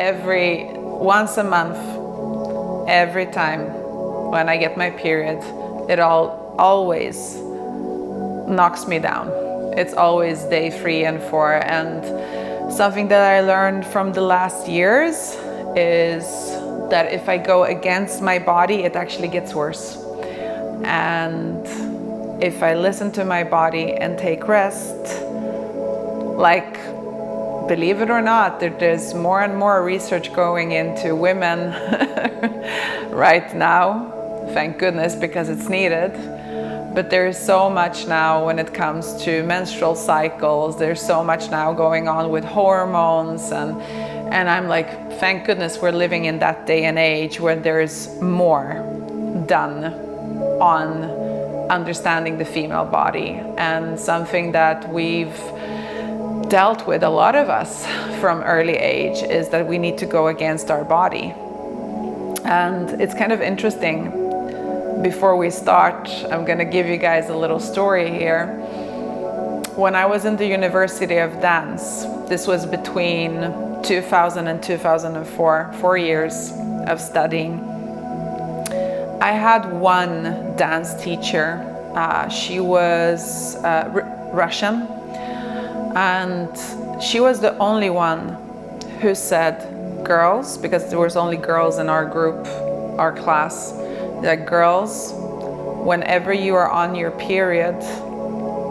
once a month, every time when I get my period, it always knocks me down. It's always day 3 and 4. And something that I learned from the last years is that if I go against my body, it actually gets worse. And if I listen to my body and take rest, like, believe it or not, there's more and more research going into women right now. Thank goodness, because it's needed. But there is so much now when it comes to menstrual cycles. There's so much now going on with hormones, and I'm like, thank goodness we're living in that day and age where there's more done on understanding the female body. And something that we've dealt with, a lot of us from early age, is that we need to go against our body. And it's kind of interesting. Before we start, I'm going to give you guys a little story here. When I was in the University of Dance, this was between 2000 and 2004, 4 years of studying. I had one dance teacher. She was Russian, and she was the only one who said, girls, because there was only girls in our group, our class, that girls, whenever you are on your period,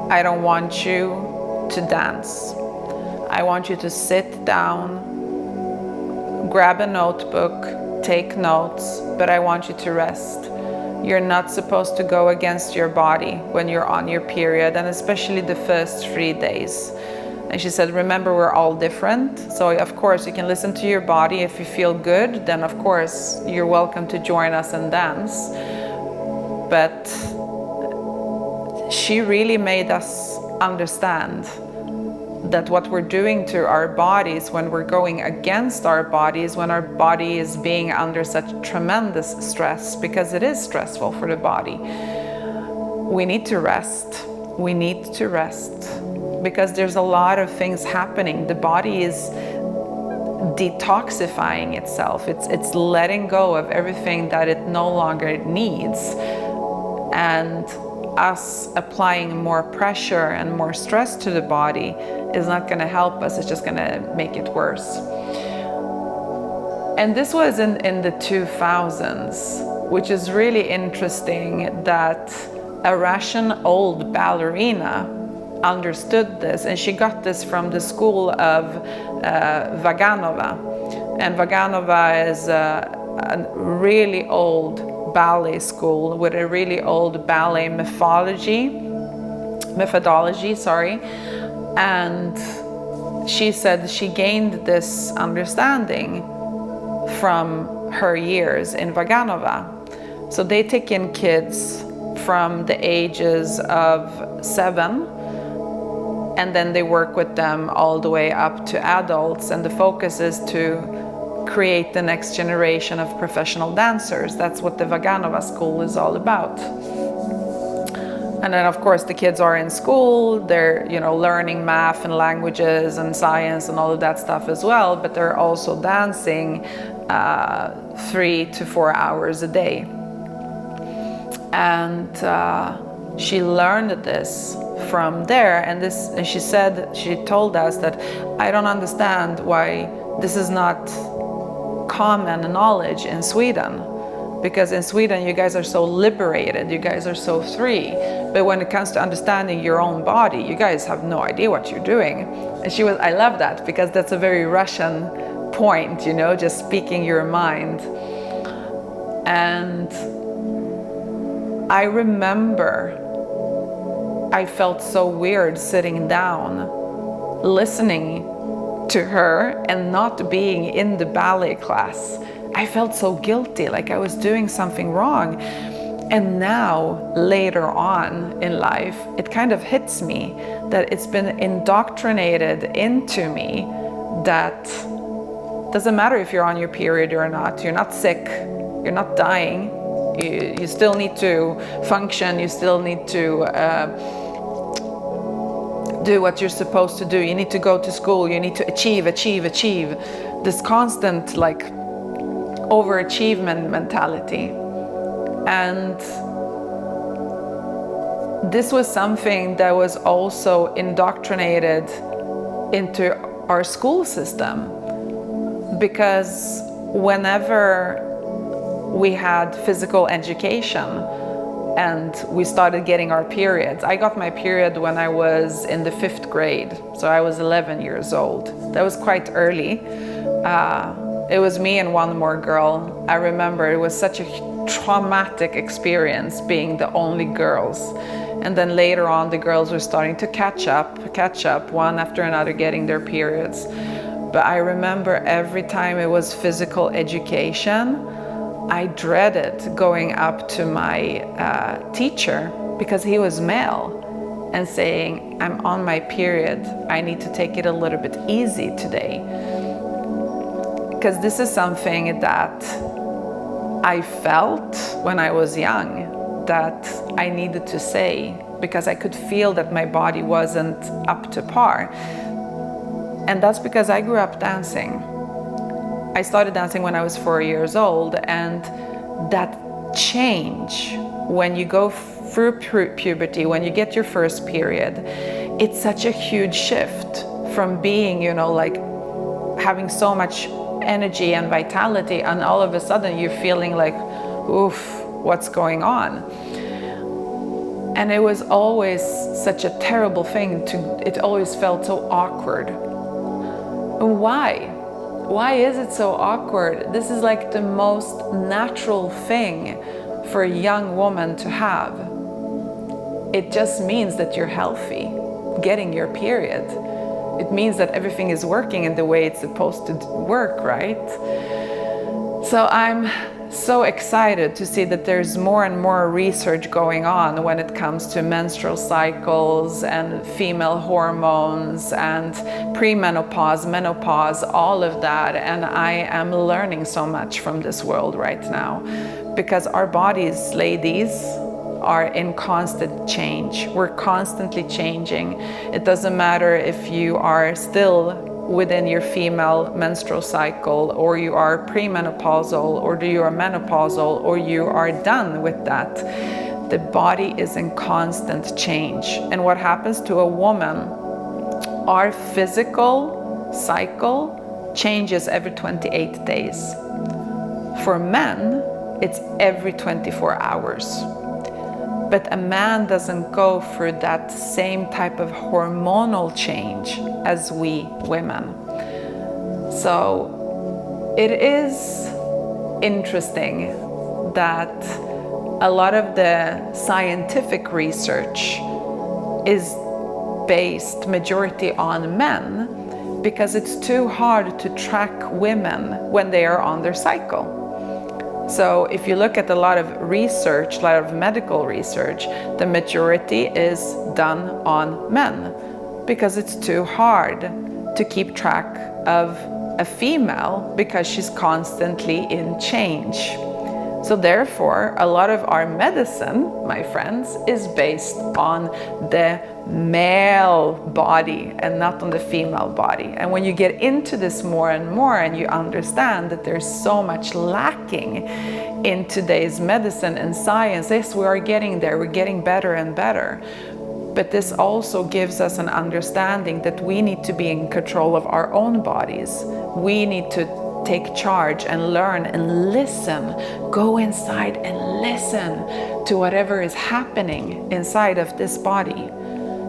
I don't want you to dance. I want you to sit down, grab a notebook, take notes, but I want you to rest. You're not supposed to go against your body when you're on your period, and especially the first 3 days. And she said, remember, we're all different. So of course you can listen to your body. If you feel good, then of course you're welcome to join us and dance. But she really made us understand that what we're doing to our bodies when we're going against our bodies, when our body is being under such tremendous stress, because it is stressful for the body, we need to rest. We need to rest. Because there's a lot of things happening. The body is detoxifying itself. It's letting go of everything that it no longer needs. And us applying more pressure and more stress to the body is not going to help us. It's just going to make it worse. And this was in the 2000s, which is really interesting that a Russian old ballerina understood this, and she got this from the school of Vaganova. And Vaganova is a really old ballet school with a really old ballet methodology. And she said she gained this understanding from her years in Vaganova. So they take in kids from the ages of 7, and then they work with them all the way up to adults, and the focus is to create the next generation of professional dancers. That's what the Vaganova school is all about. And then of course the kids are in school, they're learning math and languages and science and all of that stuff as well, but they're also dancing 3 to 4 hours a day. And she learned this from there, and she told us that I don't understand why this is not common knowledge in Sweden, because in Sweden you guys are so liberated, you guys are so free, but when it comes to understanding your own body, you guys have no idea what you're doing. And I love that, because that's a very Russian point, just speaking your mind. And I remember I felt so weird sitting down, listening to her and not being in the ballet class. I felt so guilty, like I was doing something wrong. And now, later on in life, it kind of hits me that it's been indoctrinated into me that doesn't matter if you're on your period or not, you're not sick, you're not dying, you still need to function, you still need to do what you're supposed to do. You need to go to school, you need to achieve. this constant like overachievement mentality. And this was something that was also indoctrinated into our school system, because whenever we had physical education and we started getting our periods. I got my period when I was in the 5th grade, so I was 11 years old. That was quite early. It was me and one more girl. I remember it was such a traumatic experience being the only girls. And then later on, the girls were starting to catch up, one after another getting their periods. But I remember every time it was physical education, I dreaded going up to my teacher, because he was male, and saying, I'm on my period, I need to take it a little bit easy today. Because this is something that I felt when I was young that I needed to say, because I could feel that my body wasn't up to par. And that's because I grew up dancing. I started dancing when I was 4 years old, and that change when you go through puberty, when you get your first period, it's such a huge shift from being, you know, like having so much energy and vitality, and all of a sudden you're feeling like, oof, what's going on? And it was always such a terrible thing it always felt so awkward. And why? Why is it so awkward? This is like the most natural thing for a young woman to have. It just means that you're healthy, getting your period. It means that everything is working in the way it's supposed to work, right? So I'm so excited to see that there's more and more research going on when it comes to menstrual cycles and female hormones and premenopause, menopause, all of that. And I am learning so much from this world right now, because our bodies, ladies, are in constant change. We're constantly changing. It doesn't matter if you are still within your female menstrual cycle, or you are premenopausal, or you are menopausal, or you are done with that. The body is in constant change. And what happens to a woman, our physical cycle changes every 28 days. For men, it's every 24 hours. But a man doesn't go through that same type of hormonal change as we women. So it is interesting that a lot of the scientific research is based majority on men, because it's too hard to track women when they are on their cycle. So if you look at a lot of research, a lot of medical research, the majority is done on men, because it's too hard to keep track of a female, because she's constantly in change. So therefore, a lot of our medicine, my friends, is based on the male body and not on the female body. And when you get into this more and more, and you understand that there's so much lacking in today's medicine and science, yes, we are getting there, we're getting better and better. But this also gives us an understanding that we need to be in control of our own bodies. We need to take charge and learn and listen. Go inside and listen to whatever is happening inside of this body.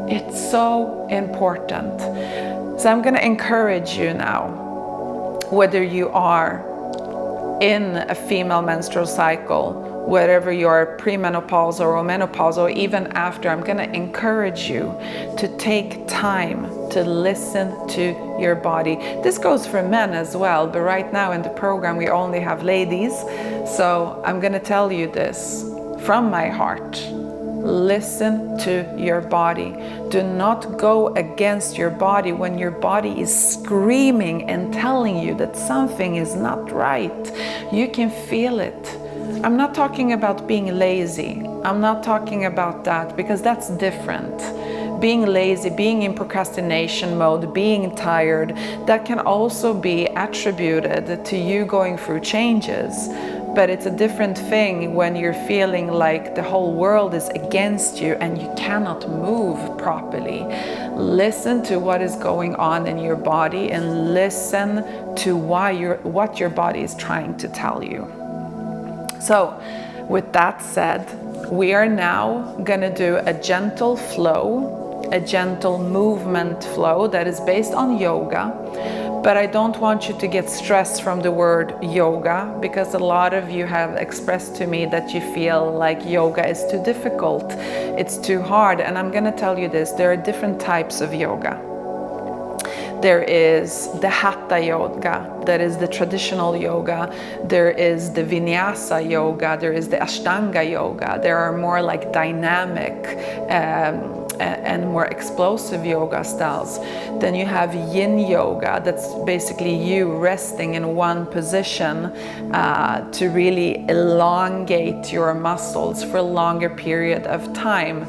It's so important. So I'm going to encourage you now, whether you are in a female menstrual cycle, whether you are premenopausal or menopausal, even after, I'm going to encourage you to take time to listen to your body. This goes for men as well, but right now in the program we only have ladies. So I'm going to tell you this from my heart. Listen to your body. Do not go against your body when your body is screaming and telling you that something is not right. You can feel it. I'm not talking about being lazy. I'm not talking about that, because that's different. being lazy, being in procrastination mode, being tired, that can also be attributed to you going through changes. But it's a different thing when you're feeling like the whole world is against you and you cannot move properly. Listen to what is going on in your body and listen to what your body is trying to tell you. So, with that said, we are now gonna do a gentle flow, a gentle movement flow that is based on yoga. But I don't want you to get stressed from the word yoga, because a lot of you have expressed to me that you feel like yoga is too difficult, it's too hard. And I'm gonna tell you this, there are different types of yoga. There is the Hatha yoga, that is the traditional yoga. There is the Vinyasa yoga, there is the Ashtanga yoga. There are more like dynamic and more explosive yoga styles. Then you have yin yoga, that's basically you resting in one position to really elongate your muscles for a longer period of time.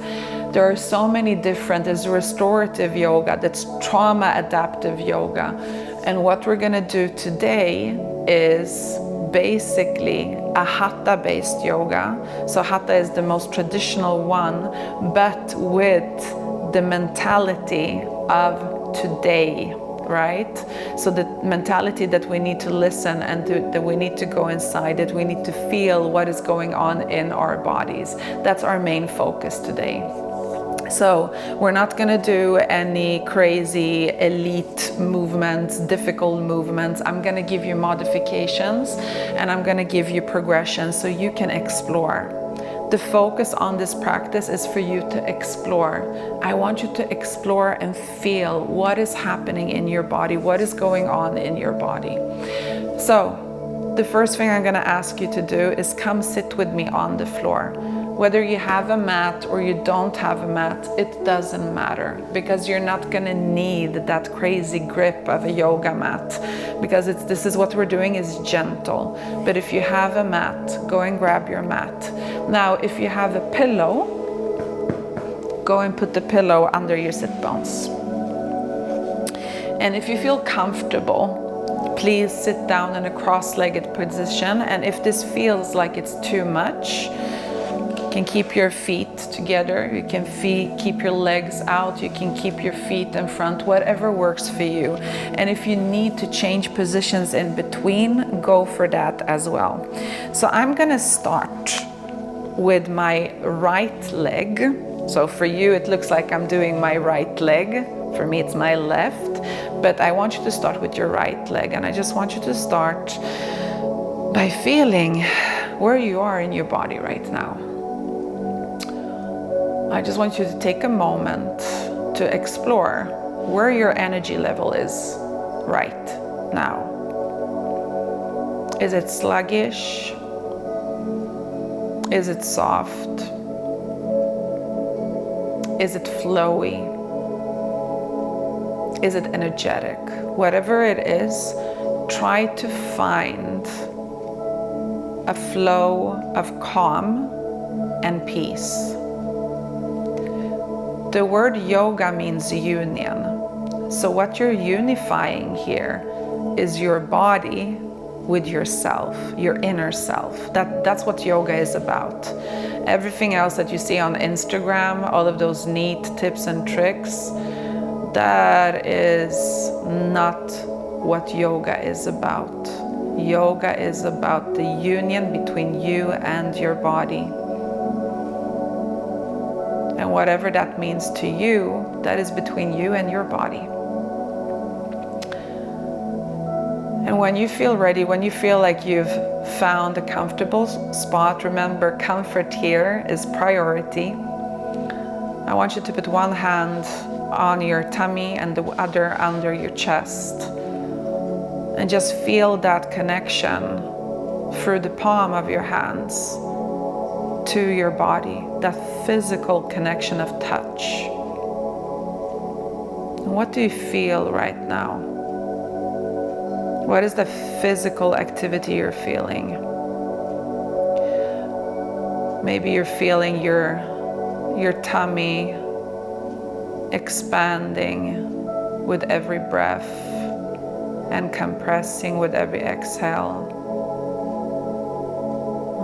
There are so many different, there's restorative yoga, that's trauma adaptive yoga. And what we're gonna do today is basically a Hatha based yoga. So Hatha is the most traditional one, but with the mentality of today, right? So the mentality that we need to listen and that we need to go inside, that we need to feel what is going on in our bodies. That's our main focus today. So we're not going to do any crazy elite movements, difficult movements. I'm going to give you modifications and I'm going to give you progressions so you can explore. The focus on this practice is for you to explore. I want you to explore and feel what is happening in your body, what is going on in your body. So the first thing I'm going to ask you to do is come sit with me on the floor. Whether you have a mat or you don't have a mat, it doesn't matter, because you're not gonna need that crazy grip of a yoga mat, because this is what we're doing is gentle. But if you have a mat, go and grab your mat. Now, if you have a pillow, go and put the pillow under your sit bones. And if you feel comfortable, please sit down in a cross-legged position. And if this feels like it's too much, you can keep your feet together, you can keep your legs out, you can keep your feet in front, whatever works for you. And if you need to change positions in between, go for that as well. So I'm gonna start with my right leg. So for you it looks like I'm doing my right leg, for me it's my left, but I want you to start with your right leg. And I just want you to start by feeling where you are in your body right now. I just want you to take a moment to explore where your energy level is right now. Is it sluggish? Is it soft? Is it flowy? Is it energetic? Whatever it is, try to find a flow of calm and peace. The word yoga means union. So what you're unifying here is your body with yourself, your inner self. That's what yoga is about. Everything else that you see on Instagram, all of those neat tips and tricks, that is not what yoga is about. Yoga is about the union between you and your body. And whatever that means to you, that is between you and your body. And when you feel ready, when you feel like you've found a comfortable spot, remember, comfort here is priority. I want you to put one hand on your tummy and the other under your chest. And just feel that connection through the palm of your hands to your body, that physical connection of touch. And what do you feel right now? What is the physical activity you're feeling? Maybe you're feeling your tummy expanding with every breath and compressing with every exhale.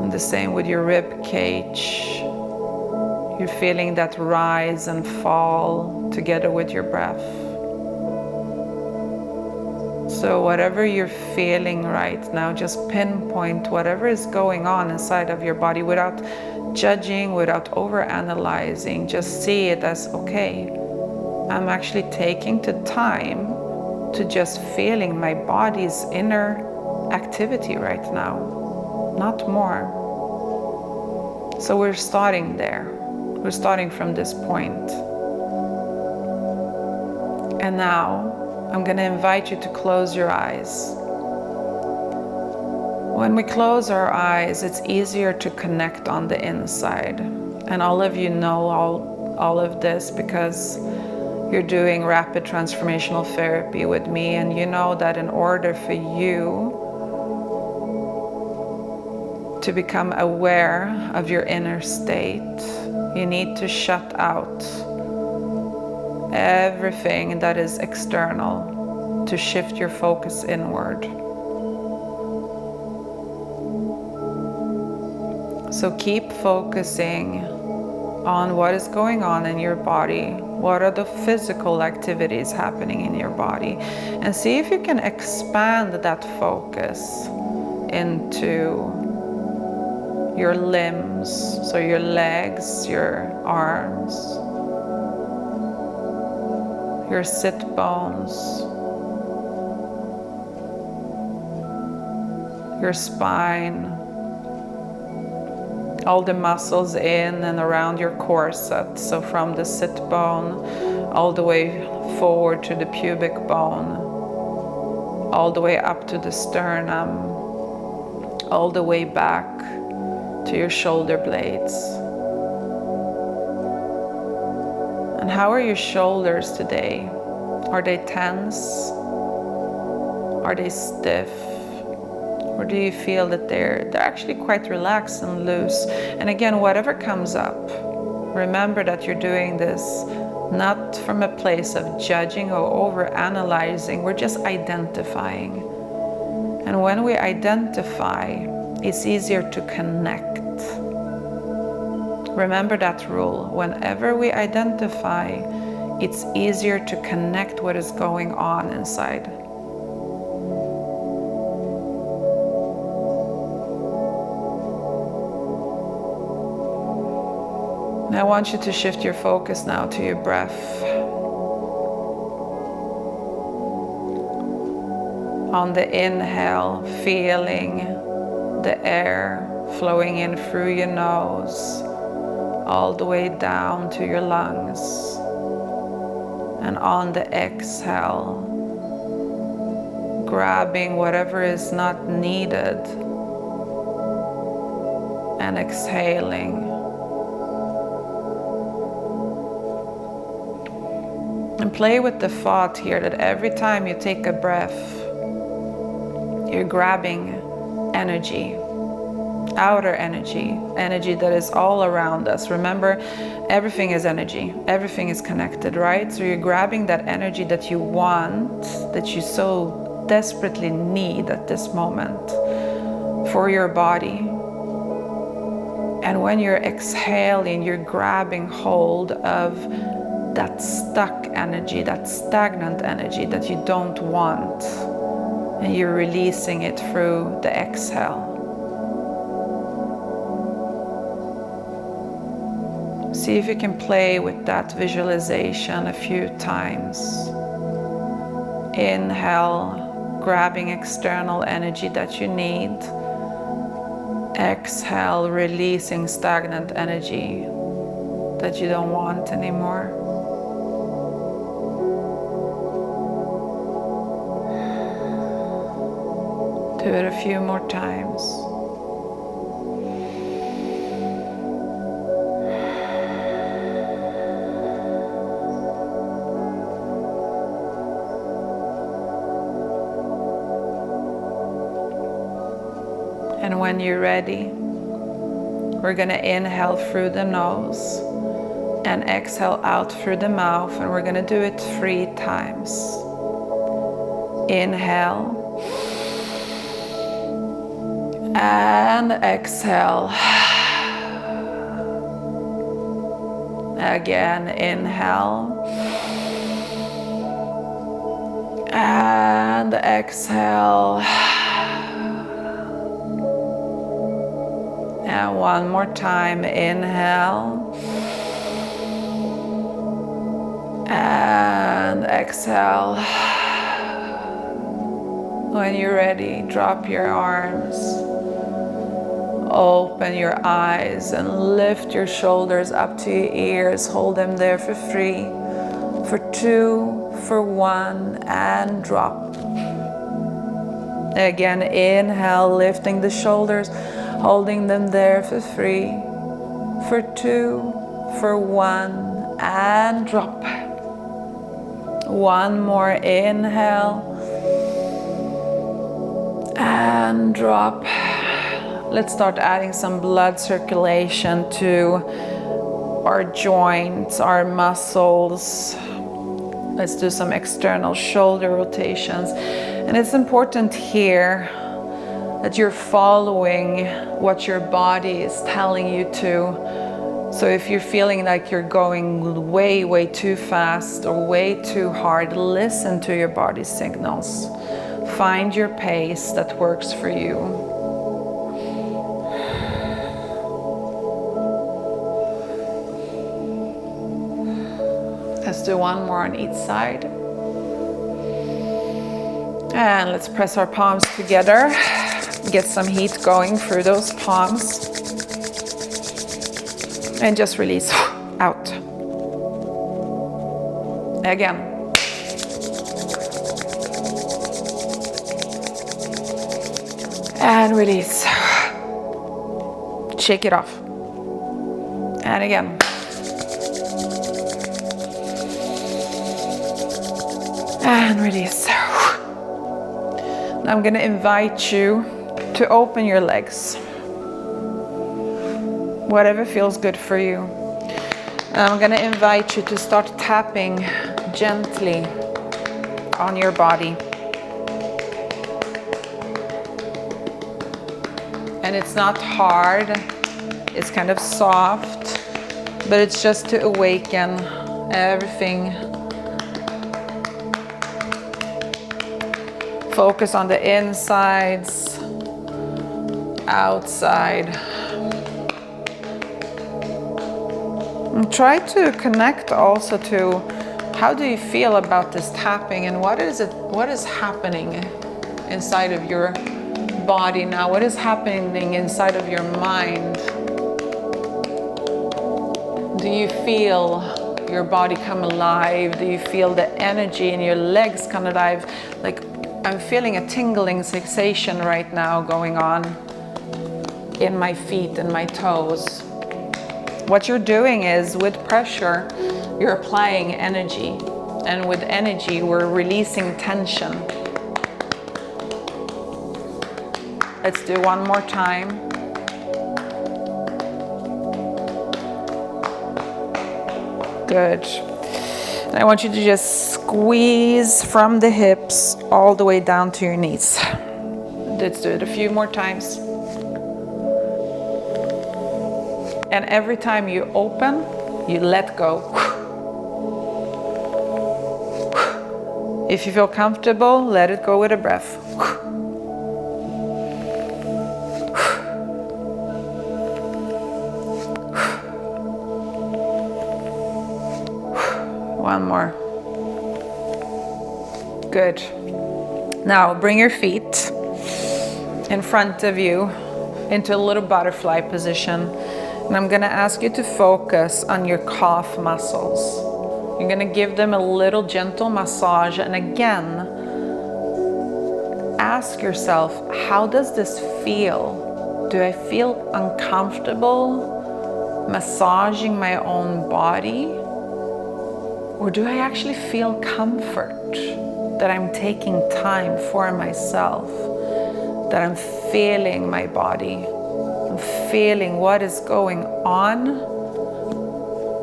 And the same with your rib cage. You're feeling that rise and fall together with your breath. So whatever you're feeling right now, just pinpoint whatever is going on inside of your body without judging, without over-analyzing. Just see it as, okay, I'm actually taking the time to just feeling my body's inner activity right now, not more. So we're starting there. We're starting from this point. And now I'm going to invite you to close your eyes. When we close our eyes, it's easier to connect on the inside. And all of you know all of this because you're doing rapid transformational therapy with me, and you know that in order for you to become aware of your inner state, you need to shut out everything that is external to shift your focus inward. So keep focusing on what is going on in your body. What are the physical activities happening in your body? And see if you can expand that focus into your limbs, so your legs, your arms, your sit bones, your spine, all the muscles in and around your corset. So from the sit bone all the way forward to the pubic bone, all the way up to the sternum, all the way back to your shoulder blades. And how are your shoulders today? Are they tense? Are they stiff? Or do you feel that they're actually quite relaxed and loose? And again, whatever comes up, remember that you're doing this not from a place of judging or over-analyzing. We're just identifying. And when we identify, it's easier to connect. Remember that rule. Whenever we identify, it's easier to connect what is going on inside. I want you to shift your focus now to your breath. On the inhale, feeling the air flowing in through your nose, all the way down to your lungs. And on the exhale, grabbing whatever is not needed and exhaling. And play with the thought here that every time you take a breath, you're grabbing energy, outer energy, energy that is all around us. Remember, everything is energy, everything is connected, right? So you're grabbing that energy that you want, that you so desperately need at this moment for your body. And when you're exhaling, you're grabbing hold of that stuck energy, that stagnant energy that you don't want, and you're releasing it through the exhale. See if you can play with that visualization a few times. Inhale, grabbing external energy that you need. Exhale, releasing stagnant energy that you don't want anymore. Do it a few more times. And when you're ready, we're going to inhale through the nose And exhale out through the mouth, and we're gonna do it 3 times. Inhale. And exhale. Again, inhale. And exhale. And one more time, inhale. And exhale. When you're ready, drop your arms. Open your eyes and lift your shoulders up to your ears. Hold them there for 3, for 2, for 1, and drop. Again, inhale, lifting the shoulders, holding them there for 3, for 2, for 1, and drop. One more, inhale, and drop. Let's start adding some blood circulation to our joints, our muscles. Let's do some external shoulder rotations. And it's important here that you're following what your body is telling you to. So if you're feeling like you're going way too fast or way too hard, listen to your body's signals. Find your pace that works for you. Let's do one more on each side. And let's press our palms together. Get some heat going through those palms. And just release out. Again. And release. Shake it off. And again. And release. Now I'm going to invite you to open your legs. Whatever feels good for you. I'm going to invite you to start tapping gently on your body. And it's not hard, it's kind of soft, but it's just to awaken everything. Focus on the insides, outside. And try to connect also to how do you feel about this tapping and what is happening inside of your body now? What is happening inside of your mind? Do you feel your body come alive? Do you feel the energy in your legs come alive? Like I'm feeling a tingling sensation right now going on in my feet and my toes. What you're doing is with pressure, you're applying energy. And with energy, we're releasing tension. Let's do one more time. Good. And I want you to just squeeze from the hips all the way down to your knees. Let's do it a few more times. And every time you open, you let go. If you feel comfortable, let it go with a breath. One more. Good. Now bring your feet in front of you into a little butterfly position. And I'm going to ask you to focus on your calf muscles. You're going to give them a little gentle massage. And again, ask yourself, how does this feel? Do I feel uncomfortable massaging my own body? Or do I actually feel comfort? That I'm taking time for myself? That I'm feeling my body? I'm feeling what is going on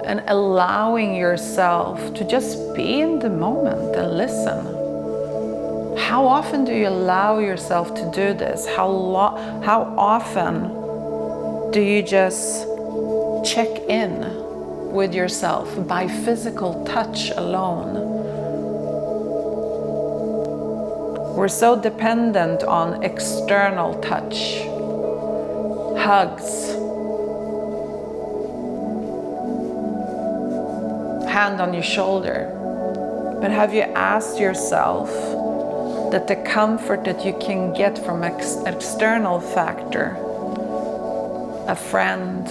and allowing yourself to just be in the moment and listen. How often do you allow yourself to do this? How often do you just check in with yourself by physical touch alone? We're so dependent on external touch, hugs, hand on your shoulder. But have you asked yourself that the comfort that you can get from external factor, a friend,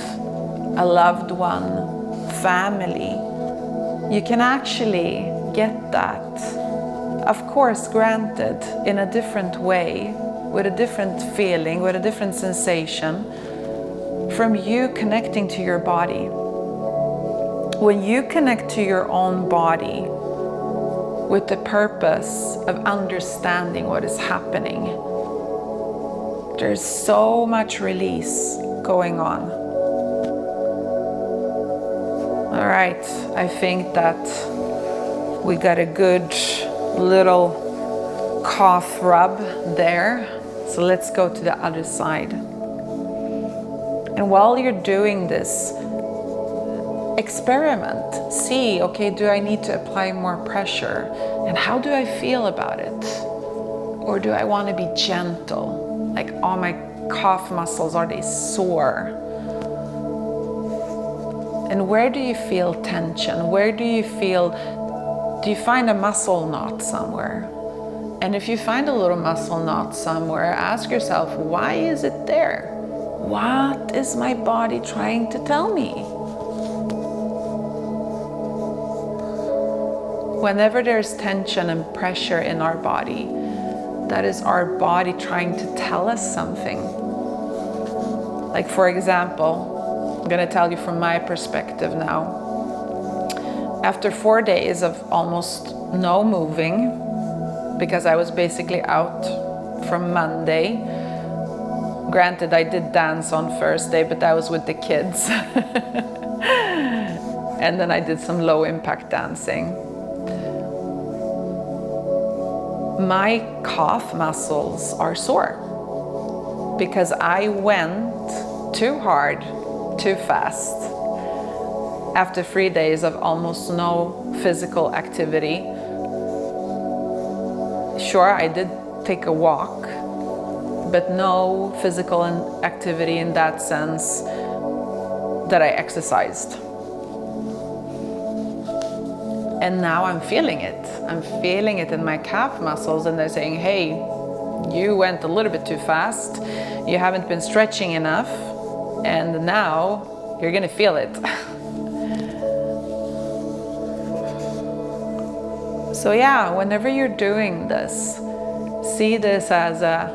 a loved one, family, you can actually get that, of course, granted, in a different way, with a different feeling, with a different sensation, from you connecting to your body. When you connect to your own body with the purpose of understanding what is happening, there's so much release going on. All right, I think that we got a good little cough rub there. So let's go to the other side. And while you're doing this, experiment. See, okay, do I need to apply more pressure? And how do I feel about it? Or do I want to be gentle? Like, all my calf muscles, are they sore? And where do you feel tension? Where do you find a muscle knot somewhere? And if you find a little muscle knot somewhere, ask yourself, why is it there? What is my body trying to tell me? Whenever there's tension and pressure in our body, that is our body trying to tell us something. Like, for example, I'm going to tell you from my perspective now. After 4 days of almost no moving, because I was basically out from Monday. Granted, I did dance on Thursday, but that was with the kids. And then I did some low impact dancing. My calf muscles are sore because I went too hard, too fast. After 3 days of almost no physical activity. Sure, I did take a walk, but no physical activity in that sense that I exercised. And now I'm feeling it. I'm feeling it in my calf muscles, and they're saying, hey, you went a little bit too fast. You haven't been stretching enough, and now you're gonna feel it. So yeah, whenever you're doing this, see this as an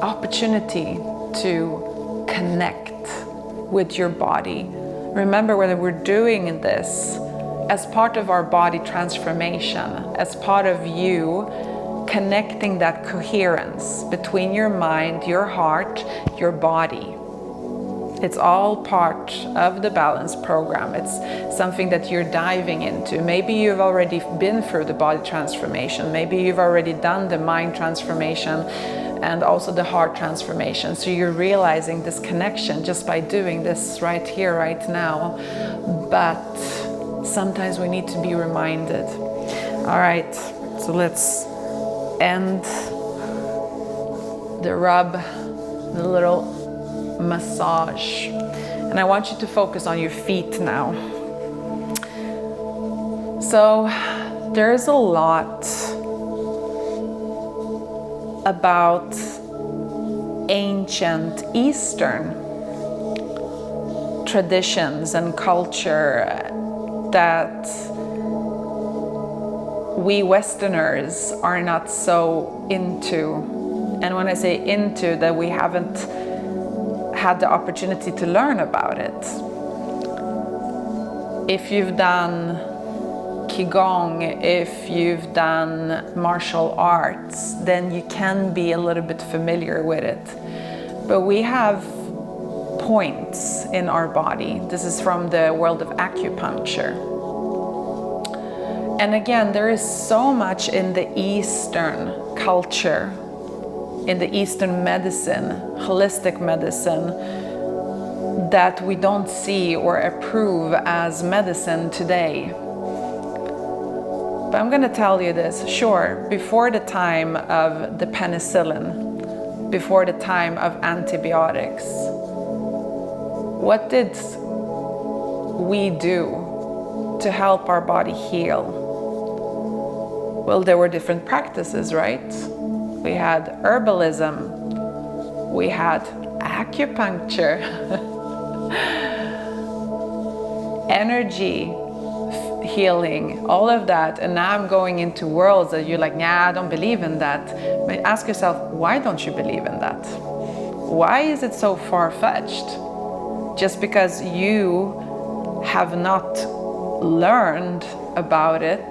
opportunity to connect with your body. Remember, whether we're doing this as part of our body transformation, as part of you connecting that coherence between your mind, your heart, your body. It's all part of the balance program. It's something that you're diving into. Maybe you've already been through the body transformation. Maybe you've already done the mind transformation and also the heart transformation. So you're realizing this connection just by doing this right here, right now. But sometimes we need to be reminded. All right, so let's end the rub, the little massage. And I want you to focus on your feet now. So there's a lot about ancient Eastern traditions and culture that we Westerners are not so into. And when I say into, that we haven't had the opportunity to learn about it. If you've done Qigong, if you've done martial arts, then you can be a little bit familiar with it. But we have points in our body. This is from the world of acupuncture. And again, there is so much in the Eastern culture, in the Eastern medicine, holistic medicine, that we don't see or approve as medicine today. But I'm going to tell you this, sure, before the time of the penicillin, before the time of antibiotics, what did we do to help our body heal? Well, there were different practices, right? We had herbalism, we had acupuncture, energy healing, all of that. And now I'm going into worlds that you're like, nah, I don't believe in that. But ask yourself, why don't you believe in that? Why is it so far-fetched? Just because you have not learned about it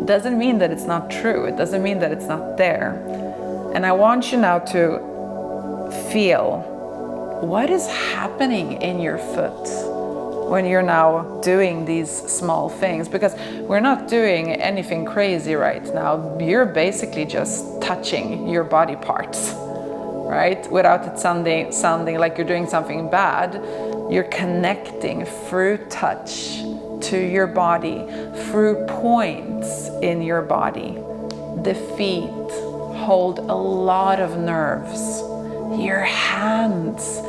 doesn't mean that it's not true. It doesn't mean that it's not there. And I want you now to feel what is happening in your foot when you're now doing these small things, because we're not doing anything crazy right now. You're basically just touching your body parts, right? Without it sounding like you're doing something bad. You're connecting through touch to your body, through points in your body. The feet hold a lot of nerves. Your hands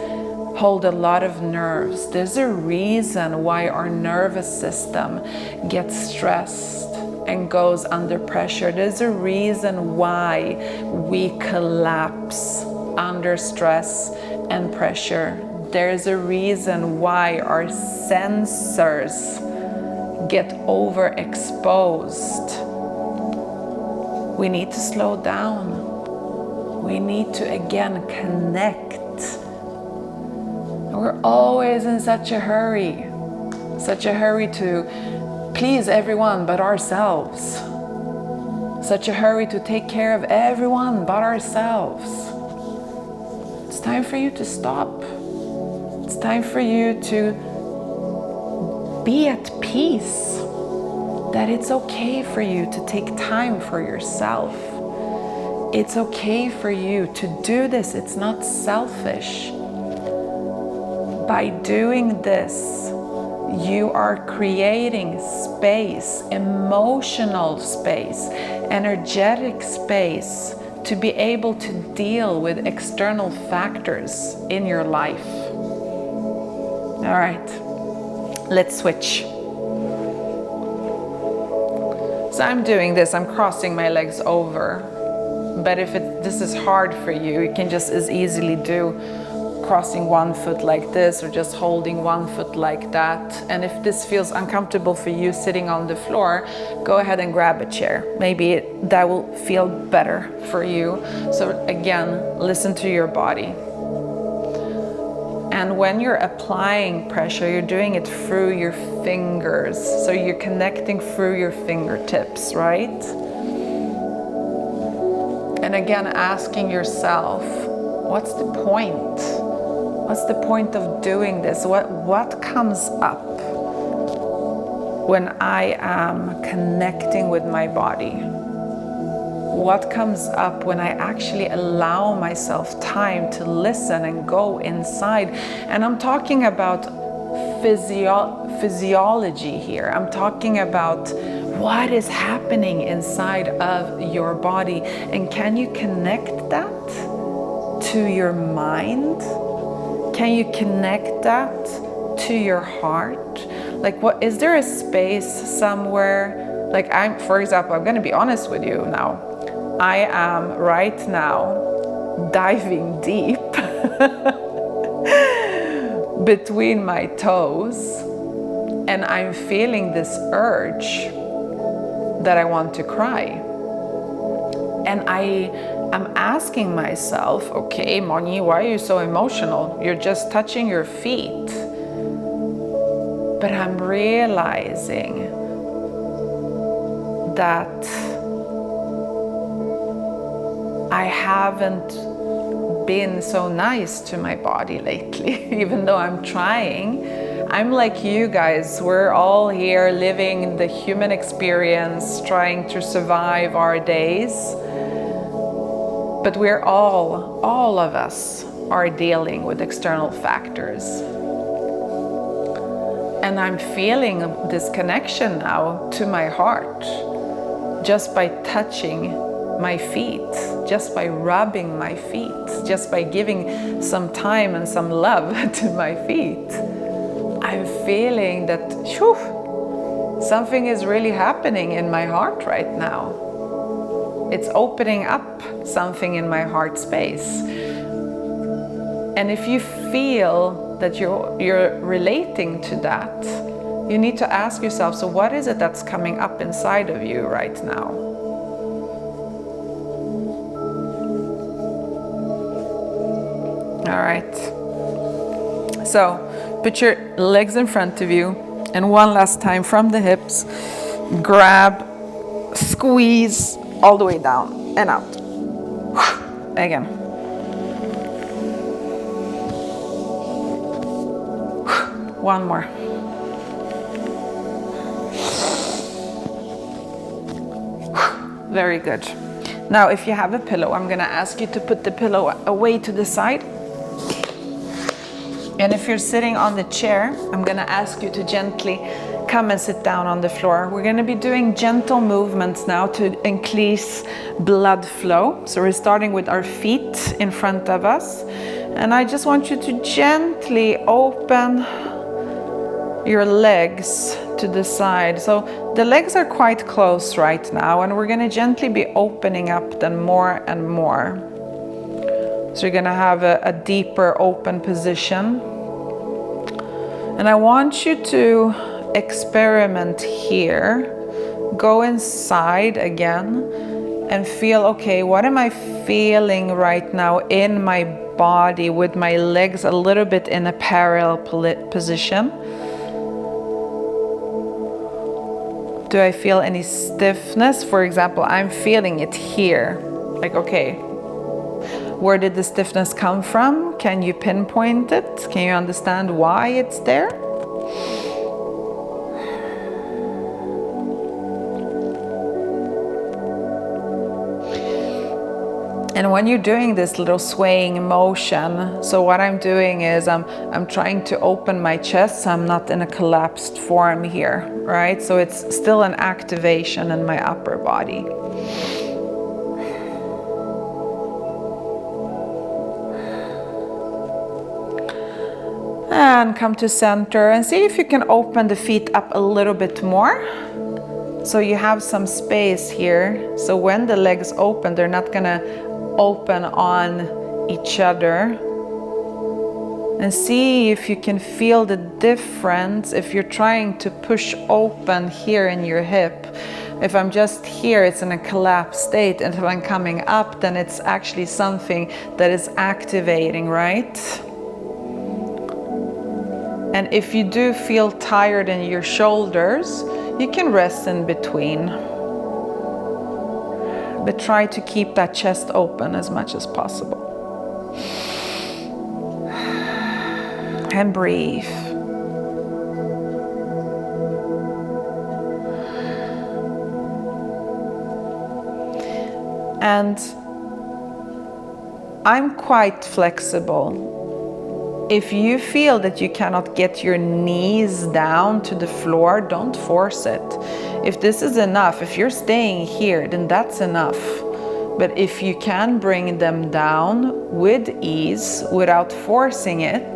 hold a lot of nerves. There's a reason why our nervous system gets stressed and goes under pressure. There's a reason why we collapse under stress and pressure. There's a reason why our sensors get overexposed. We need to slow down. We need to again connect. We're always in such a hurry to please everyone but ourselves. Such a hurry to take care of everyone but ourselves. It's time for you to stop. It's time for you to be at peace. That it's okay for you to take time for yourself. It's okay for you to do this. It's not selfish. By doing this, you are creating space, emotional space, energetic space to be able to deal with external factors in your life. All right, let's switch. So I'm doing this, I'm crossing my legs over. But if this is hard for you, you can just as easily do crossing one foot like this or just holding one foot like that. And if this feels uncomfortable for you sitting on the floor, go ahead and grab a chair. Maybe that will feel better for you. So again, listen to your body. And when you're applying pressure, you're doing it through your fingers. So you're connecting through your fingertips, right? And again, asking yourself, what's the point? What's the point of doing this? What comes up when I am connecting with my body? What comes up when I actually allow myself time to listen and go inside? And I'm talking about physiology here. I'm talking about what is happening inside of your body. And can you connect that to your mind? Can you connect that to your heart? Like, what is there a space somewhere? Like, for example, I'm going to be honest with you now. I am right now diving deep between my toes, and I'm feeling this urge that I want to cry. And I'm asking myself, okay, Moni, why are you so emotional? You're just touching your feet. But I'm realizing that I haven't been so nice to my body lately, even though I'm trying. I'm like you guys, we're all here living the human experience, trying to survive our days. But we're all of us are dealing with external factors. And I'm feeling this connection now to my heart, just by touching my feet, just by rubbing my feet, just by giving some time and some love to my feet. I'm feeling that something is really happening in my heart right now. It's opening up something in my heart space. And if you feel that you're relating to that, you need to ask yourself, so what is it that's coming up inside of you right now? All right. So put your legs in front of you, and one last time from the hips, grab, squeeze all the way down and out. Again. One more. Very good. Now, if you have a pillow, I'm going to ask you to put the pillow away to the side. And if you're sitting on the chair, I'm going to ask you to gently come and sit down on the floor. We're going to be doing gentle movements now to increase blood flow. So we're starting with our feet in front of us. And I just want you to gently open your legs to the side. So the legs are quite close right now, and we're going to gently be opening up them more and more. So you're going to have a deeper open position. And I want you to experiment here. Go inside again and feel, okay, what am I feeling right now in my body with my legs a little bit in a parallel position? Do I feel any stiffness? For example, I'm feeling it here. Like, okay, where did the stiffness come from? Can you pinpoint it? Can you understand why it's there? And when you're doing this little swaying motion, so what I'm doing is I'm trying to open my chest so I'm not in a collapsed form here, right? So it's still an activation in my upper body. And come to center and see if you can open the feet up a little bit more. So you have some space here. So when the legs open, they're not gonna open on each other. And see if you can feel the difference if you're trying to push open here in your hip. If I'm just here, it's in a collapsed state, and if I'm coming up, then it's actually something that is activating, right? And if you do feel tired in your shoulders, you can rest in between. But try to keep that chest open as much as possible. And breathe. And I'm quite flexible. If you feel that you cannot get your knees down to the floor, don't force it. If this is enough, if you're staying here, then that's enough. But if you can bring them down with ease, without forcing it,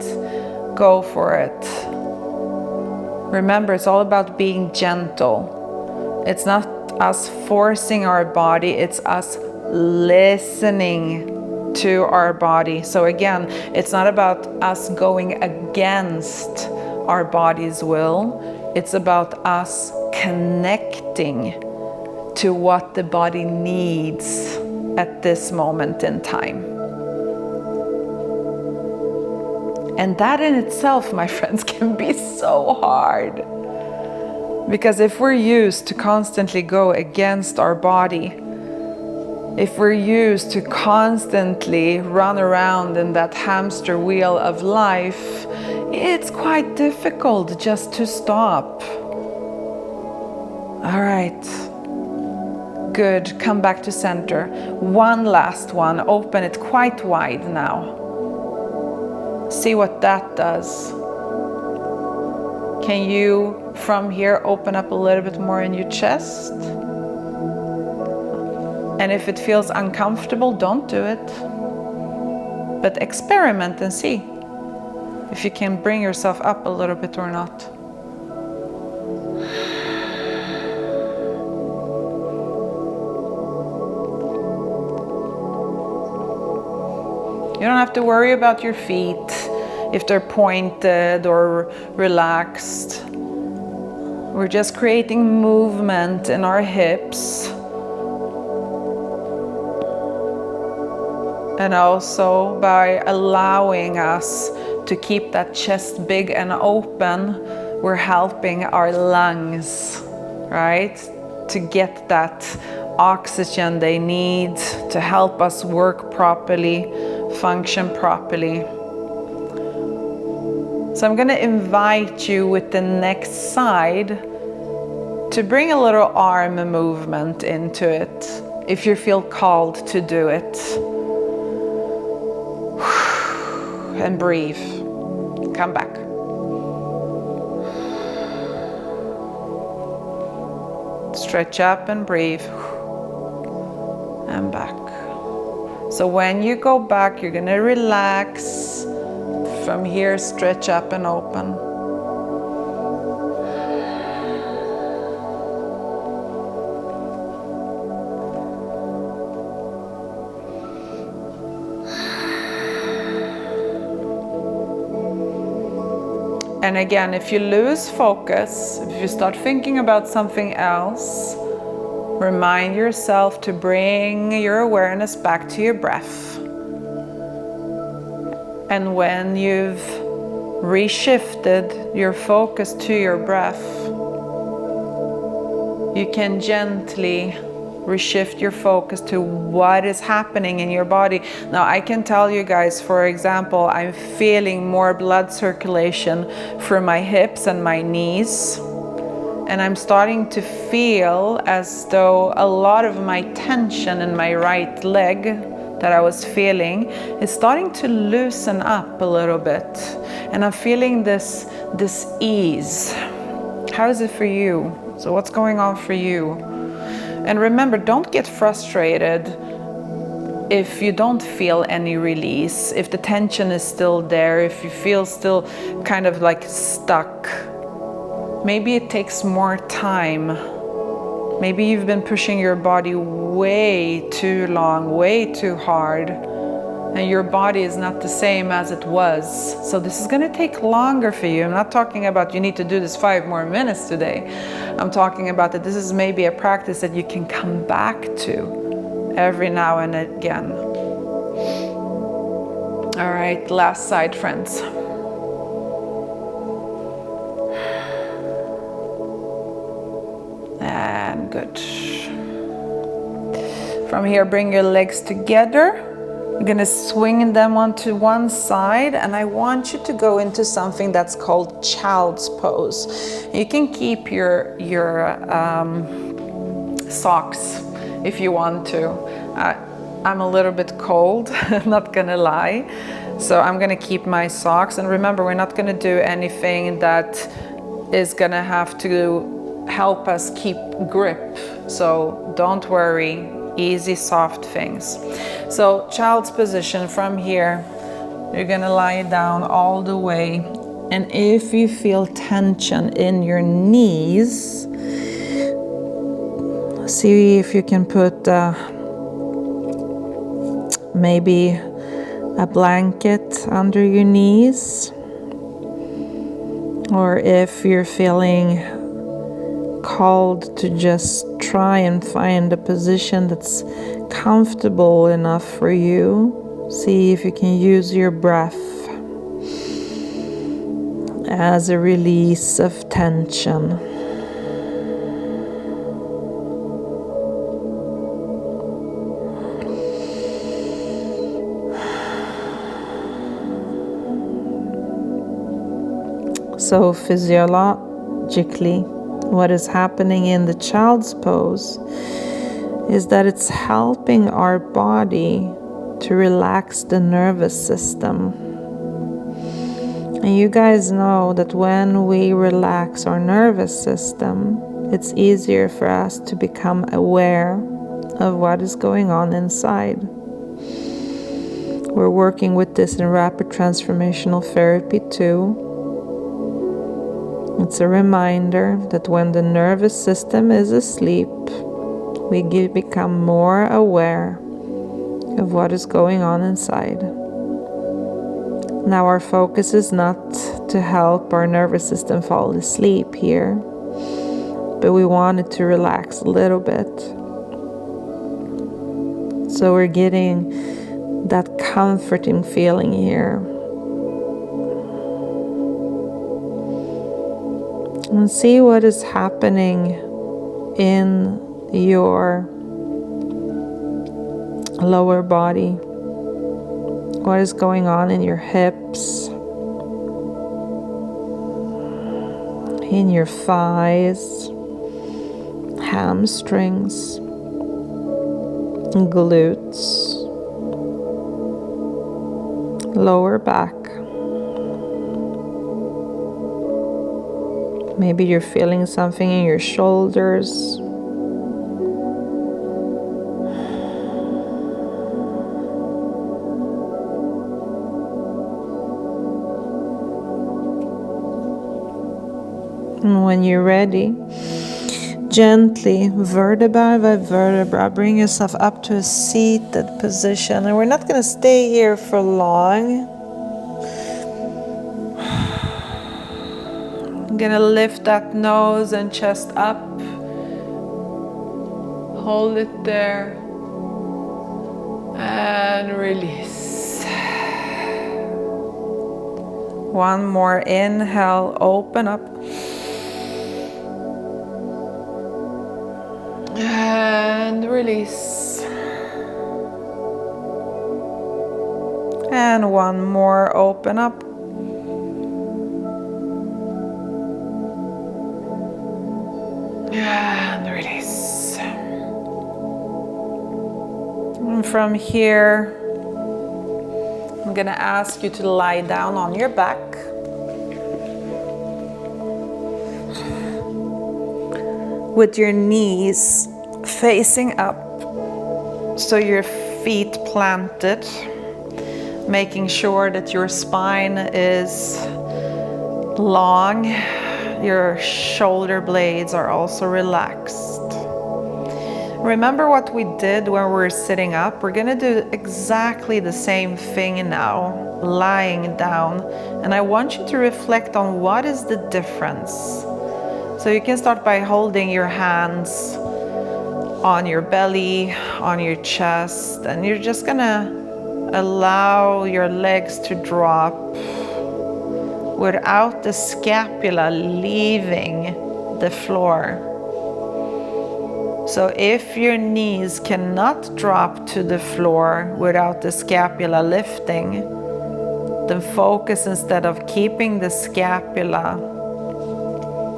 go for it. Remember, it's all about being gentle. It's not us forcing our body, it's us listening to our body. So again, it's not about us going against our body's will. It's about us connecting to what the body needs at this moment in time. And that in itself, my friends, can be so hard. Because if we're used to constantly go against our body, if we're used to constantly run around in that hamster wheel of life, it's quite difficult just to stop. All right. Good. Come back to center. One last one. Open it quite wide now. See what that does. Can you, from here, open up a little bit more in your chest? And if it feels uncomfortable, don't do it. But experiment and see if you can bring yourself up a little bit or not. You don't have to worry about your feet, if they're pointed or relaxed. We're just creating movement in our hips. And also by allowing us to keep that chest big and open, we're helping our lungs, right? To get that oxygen they need to help us work properly, function properly. So I'm going to invite you with the next side to bring a little arm movement into it, if you feel called to do it. And breathe. Come back. Stretch up and breathe. And back. So when you go back, you're going to relax. From here, stretch up and open. And again, if you lose focus, if you start thinking about something else, remind yourself to bring your awareness back to your breath. And when you've reshifted your focus to your breath, you can gently reshift your focus to what is happening in your body. Now, I can tell you guys, for example, I'm feeling more blood circulation through my hips and my knees. And I'm starting to feel as though a lot of my tension in my right leg that I was feeling is starting to loosen up a little bit. And I'm feeling this ease. How is it for you? So what's going on for you? And remember, don't get frustrated if you don't feel any release, if the tension is still there, if you feel still kind of like stuck. Maybe it takes more time. Maybe you've been pushing your body way too long, way too hard, and your body is not the same as it was. So this is going to take longer for you. I'm not talking about you need to do this 5 more minutes today. I'm talking about that this is maybe a practice that you can come back to every now and again. All right, last side, friends. And good. From here, bring your legs together. You're going to swing them onto one side, and I want you to go into something that's called child's pose. You can keep your socks if you want to. I'm a little bit cold, not going to lie. So I'm going to keep my socks. And remember, we're not going to do anything that is going to have to help us keep grip. So don't worry. Easy, soft things. So child's position from here, you're gonna lie down all the way. And if you feel tension in your knees, see if you can put maybe a blanket under your knees. Or if you're feeling called to just try and find a position that's comfortable enough for you. See if you can use your breath as a release of tension. So physiologically, what is happening in the child's pose is that it's helping our body to relax the nervous system. And you guys know that when we relax our nervous system, it's easier for us to become aware of what is going on inside. We're working with this in rapid transformational therapy too. It's a reminder that when the nervous system is asleep, we become more aware of what is going on inside. Now our focus is not to help our nervous system fall asleep here, but we want it to relax a little bit. So we're getting that comforting feeling here. And see what is happening in your lower body. What is going on in your hips, in your thighs, hamstrings, glutes, lower back. Maybe you're feeling something in your shoulders. And when you're ready, gently, vertebra by vertebra, bring yourself up to a seated position. And we're not going to stay here for long. I'm going to lift that nose and chest up. Hold it there. And release. One more inhale, open up. And release. And one more, open up. And release. And from here, I'm going to ask you to lie down on your back. With your knees facing up, so your feet planted, making sure that your spine is long, your shoulder blades are also relaxed. Remember what we did when we were sitting up? We're going to do exactly the same thing now, lying down, and I want you to reflect on what is the difference. So you can start by holding your hands on your belly, on your chest, and you're just gonna allow your legs to drop without the scapula leaving the floor. So if your knees cannot drop to the floor without the scapula lifting, then focus, instead of keeping the scapula,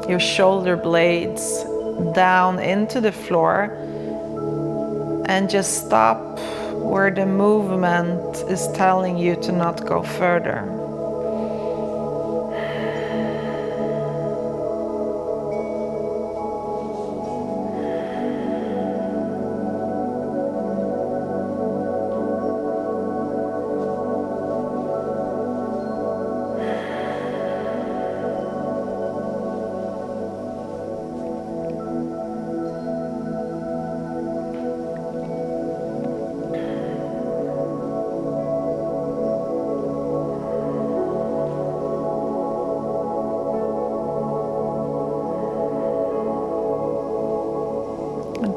your shoulder blades down into the floor, and just stop where the movement is telling you to not go further.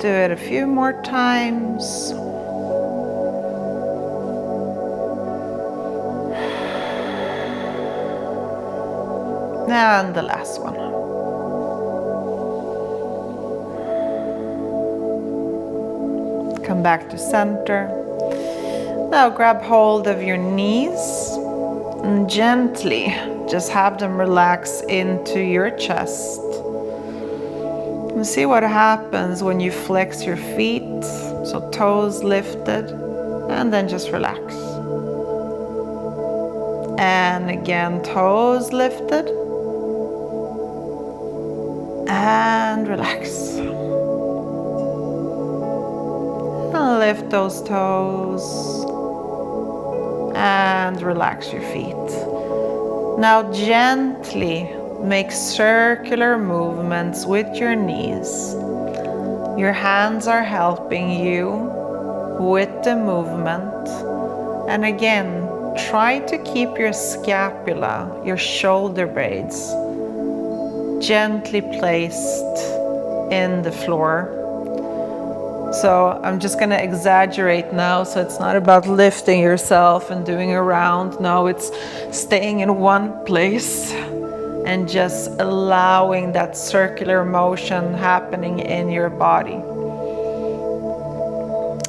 Do it a few more times. And the last one. Come back to center. Now grab hold of your knees and gently Just have them relax into your chest. And see what happens when you flex your feet. So toes lifted, and then just relax. And again, toes lifted. And relax. And lift those toes. And relax your feet. Now gently make circular movements with your knees. Your hands are helping you with the movement. And again, try to keep your scapula, your shoulder blades, gently placed in the floor. So I'm just going to exaggerate now, so it's not about lifting yourself and doing a round. No, it's staying in one place and just allowing that circular motion happening in your body.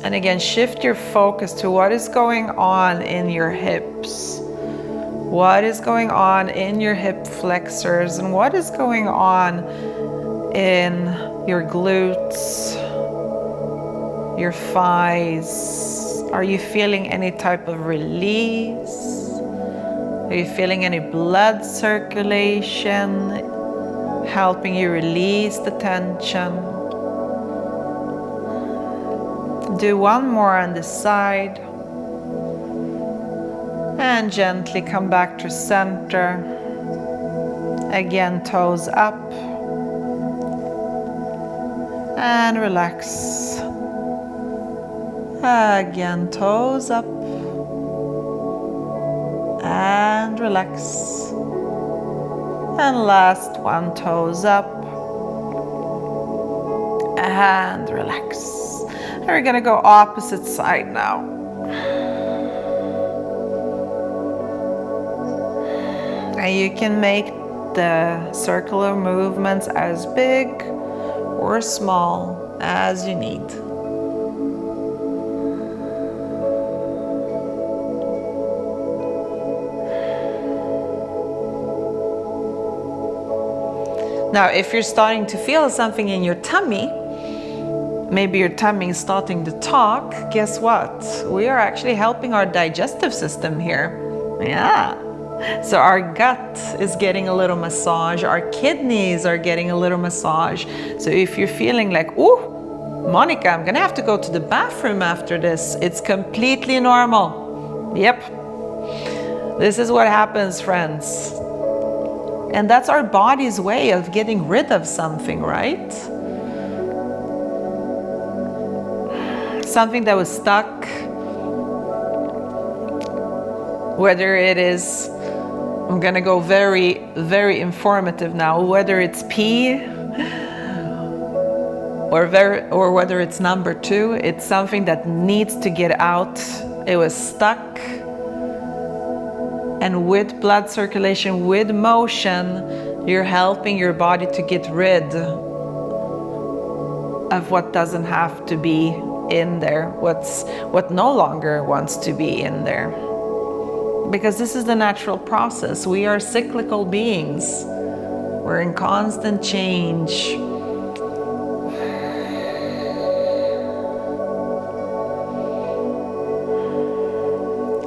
And again, shift your focus to what is going on in your hips. What is going on in your hip flexors, and what is going on in your glutes, your thighs. Are you feeling any type of release? Are you feeling any blood circulation helping you release the tension? Do one more on this side. And gently come back to center. Again, toes up. And relax. Again, toes up. And relax. And last one, toes up. And relax. And we're gonna go opposite side now. And you can make the circular movements as big or small as you need. Now, if you're starting to feel something in your tummy, maybe your tummy is starting to talk, guess what? We are actually helping our digestive system here. Yeah. So our gut is getting a little massage, our kidneys are getting a little massage. So if you're feeling like, ooh, Monica, I'm gonna have to go to the bathroom after this, it's completely normal. Yep. This is what happens, friends. And that's our body's way of getting rid of something, right? Something that was stuck. Whether it is, I'm gonna go very, very informative now, whether it's pee or whether it's number 2, it's something that needs to get out. It was stuck. And with blood circulation, with motion, you're helping your body to get rid of what doesn't have to be in there, what no longer wants to be in there. Because this is the natural process. We are cyclical beings. We're in constant change.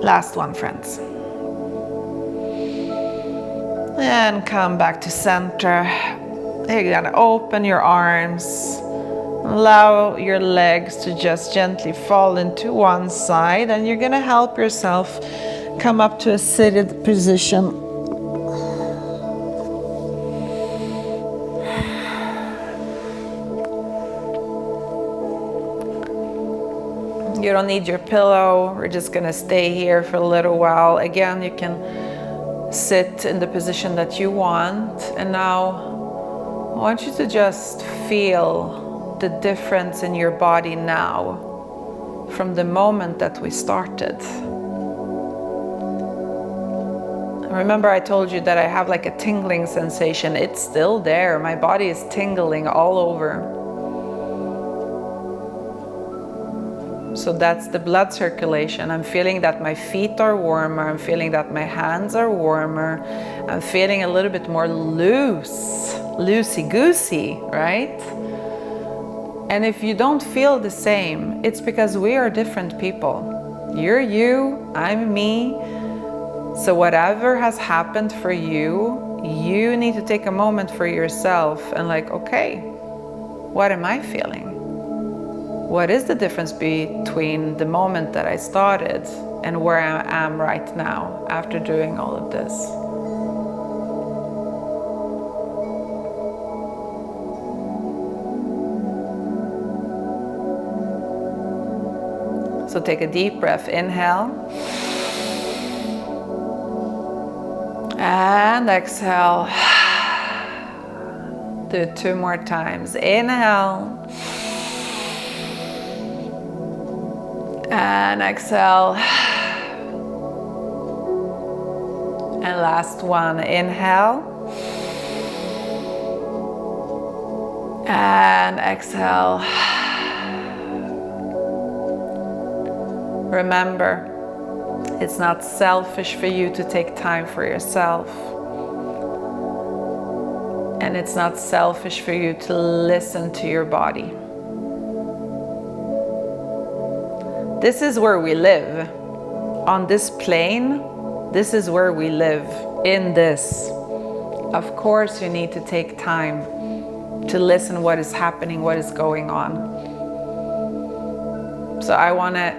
Last one, friends. And come back to center. You're gonna open your arms. Allow your legs to just gently fall into one side, and you're gonna help yourself come up to a seated position. You don't need your pillow. We're just gonna stay here for a little while. Again, you can sit in the position that you want. And now I want you to just feel the difference in your body now from the moment that we started. Remember, I told you that I have like a tingling sensation. It's still there. My body is tingling all over. So that's the blood circulation. I'm feeling that my feet are warmer. I'm feeling that my hands are warmer. I'm feeling a little bit more loose, loosey-goosey, right? And if you don't feel the same, it's because we are different people. You're you, I'm me. So whatever has happened for you, you need to take a moment for yourself and like, okay, what am I feeling? What is the difference between the moment that I started and where I am right now after doing all of this? So take a deep breath, inhale. And exhale. Do it 2 more times. Inhale. And exhale. And last one, inhale. And exhale. Remember, it's not selfish for you to take time for yourself. And it's not selfish for you to listen to your body. This is where we live. On this plane, this is where we live, in this. Of course, you need to take time to listen what is happening, what is going on. So I want to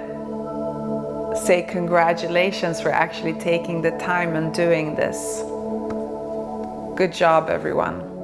say congratulations for actually taking the time and doing this. Good job, everyone.